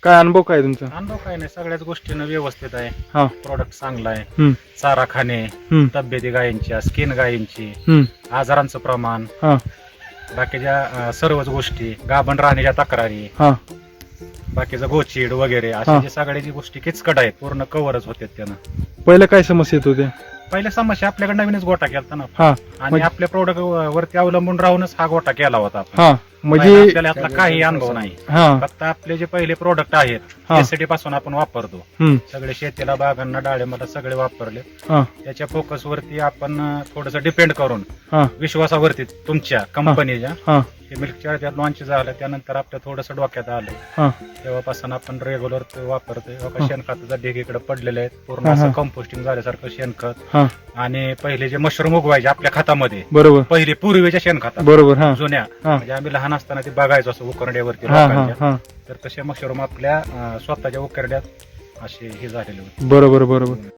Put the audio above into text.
काय अनुभव काय तुमचा? अनुभव काय नाही, सगळ्याच गोष्टीनं व्यवस्थित आहे. हा. प्रोडक्ट चांगला आहे. हम्म. चारा खाणे, तब्येती गायींच्या, स्किन गायींची, आजारांचं प्रमाण, बाकीच्या सर्वच गोष्टी, गाभण राहण्याच्या तक्रारी, बाकीचं गोचीड वगैरे अशा जे सगळ्याची गोष्टी किचकट आहेत, पूर्ण कव्हरच होते त्यानं. पहिल्या काय समस्या येत होत्या? पहिल्या समस्या आपल्याकडे नवीनच गोटा केला ना, हा. आणि आपल्या प्रोडक्ट वरती अवलंबून राहूनच हा गोटा केला होता आपण. हा. म्हणजे आपल्याला यातला काही अनुभव नाही. हा. फक्त आपले जे पहिले प्रोडक्ट आहेत त्यासाठी पासून आपण वापरतो. सगळे शेतीला, बागांना, डाळिंबाला सगळे वापरले. त्याच्या फोकस वरती आपण थोडस डिपेंड करून विश्वासावरती तुमच्या कंपनीच्या हे मिल्क चार्जर लॉन्च झालं, त्यानंतर आपल्या थोडस डोक्यात आलं, तेव्हापासून आपण रेग्युलर ते वापरतोय. शेणखताचा ढीग इकडे पडलेले आहेत, पूर्ण असं कंपोस्टिंग झाल्यासारखं शेणखत. आणि पहिले जे मशरूम उगवायचे आपल्या खतामध्ये, बरोबर, पहिले पूर्वीच्या शेणखतात, बरोबर, जुन्या, म्हणजे आम्ही लहान असताना ते बघायचो असं उकरड्यावरती लोकांच्या, तर तसे मशरूम आपल्या स्वतःच्या उकरड्यात असे हे झालेले होते. बरोबर बरोबर.